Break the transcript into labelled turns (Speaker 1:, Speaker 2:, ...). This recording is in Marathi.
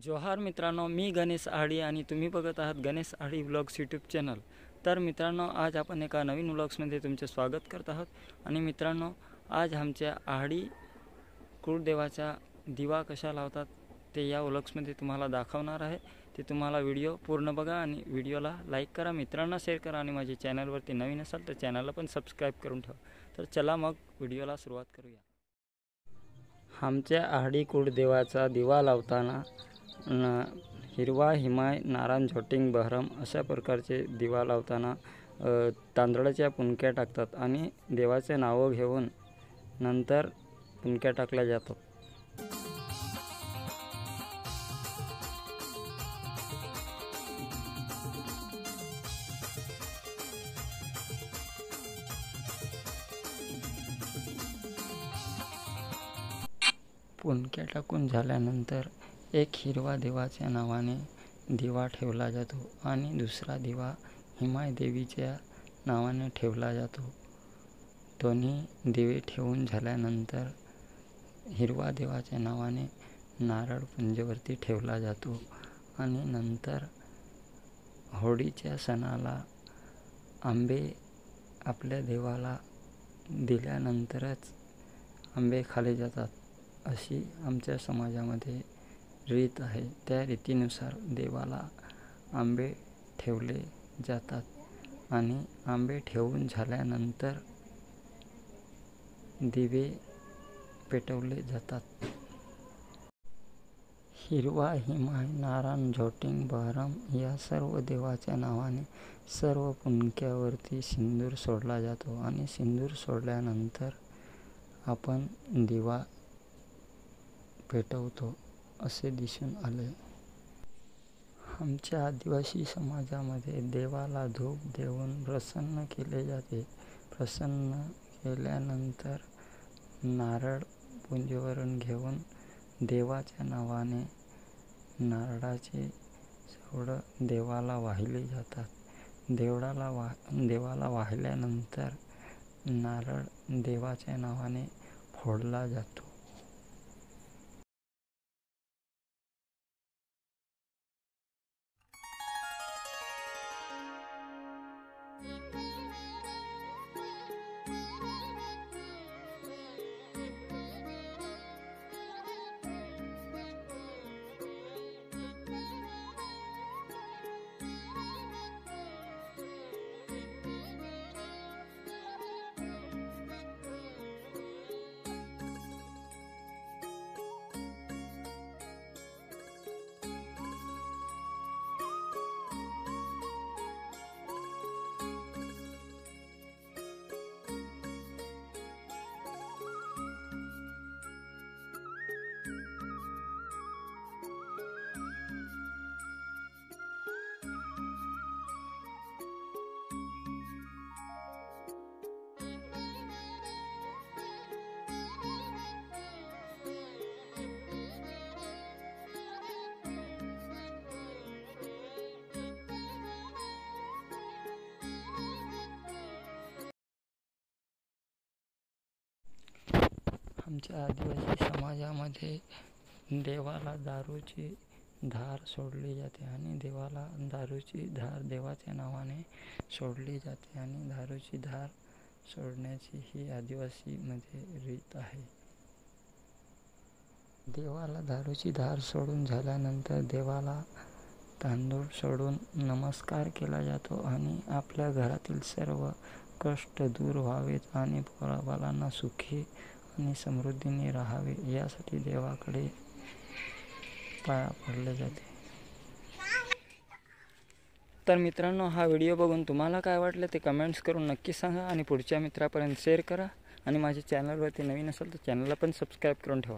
Speaker 1: जोहार मित्रांनो, मी गणेश आहाडी आणि तुम्ही बघत आहात गणेश आहाडी व्लॉग्स यूट्यूब चॅनल। तर मित्रांनो, आज आपण एका नवीन व्लॉग्समध्ये तुमचे स्वागत करत आहोत। आणि मित्रांनो, आज आमच्या आहाडी कुळदेवाचा दिवा कशा लावतात ते या व्लॉग्समध्ये तुम्हाला दाखवणार आहे। ते तुम्हाला व्हिडिओ पूर्ण बघा आणि व्हिडिओला लाईक करा, मित्रांना शेअर करा आणि माझ्या चॅनलवरती नवीन असाल तर चॅनलला पण सबस्क्राईब करून ठेवा। तर चला मग व्हिडिओला सुरुवात करूया। आमच्या आहाडी कुळदेवाचा दिवा लावताना हिरवा, हिमाय, नारायण, झोटिंग, बहरम अशा प्रकारचे दिवा लावताना तांदळाच्या पुणक्या टाकतात आणि देवाचे नाव घेऊन नंतर पुणक्या टाकल्या जातात। पुणक्या टाकून झाल्यानंतर एक हिरवा देवाच्या नावाने दिवा ठेवला जातो आणि दुसरा दिवा हिमाय देवीच्या नावाने ठेवला जातो। दोन्ही दिवे ठेवून झाल्यानंतर हिरवा देवाच्या नावाने नारळ पुंजेवरती ठेवला जातो आणि नंतर होळीच्या सणाला आंबे आपल्या देवाला दिल्यानंतरच आंबे खाल्ले जातात, अशी आमच्या समाजामध्ये रीत आहे। त्या रीतीनुसार देवाला आंबे ठेवले जातात आणि आंबे ठेवून झाल्यानंतर दिवे पेटवले जातात। हिरवा, हिमाय, नारायण, झोटिंग, बहरम या सर्व देवाच्या नावाने सर्व पुणक्यावरती सिंदूर सोडला जातो आणि सिंदूर सोडल्यानंतर आपण दिवा पेटवतो असे दिसून आले। आमच्या आदिवासी समाजामध्ये देवाला धूप देऊन प्रसन्न केले जाते। प्रसन्न केल्यानंतर नारळ पुंजवरून घेऊन देवाच्या नावाने नारळाचे झाडं देवाला वाहिले जातात। देवाला वाहिल्यानंतर नारळ देवाच्या नावाने फोडला जातो। आमच्या आदिवासी समाजामध्ये देवाला दारूची धार सोडली जाते आणि देवाला दारूची धार देवाच्या नावाने सोडली जाते आणि दारूची धार सोडण्याची ही आदिवासीमध्ये रीत आहे। देवाला दारूची धार सोडून झाल्यानंतर देवाला तांदूळ सोडून नमस्कार केला जातो आणि आपल्या घरातील सर्व कष्ट दूर व्हावेत आणि पोराबालांना सुखी आणि समृद्धीने राहावे यासाठी देवाकडे पाया पडले जाते। तर मित्रांनो, हा व्हिडिओ बघून तुम्हाला काय वाटले ते कमेंट्स करून नक्की सांगा आणि पुढच्या मित्रापर्यंत शेअर करा आणि माझ्या चॅनलवरती नवीन असेल तर चॅनलला पण सबस्क्राईब करून ठेवा।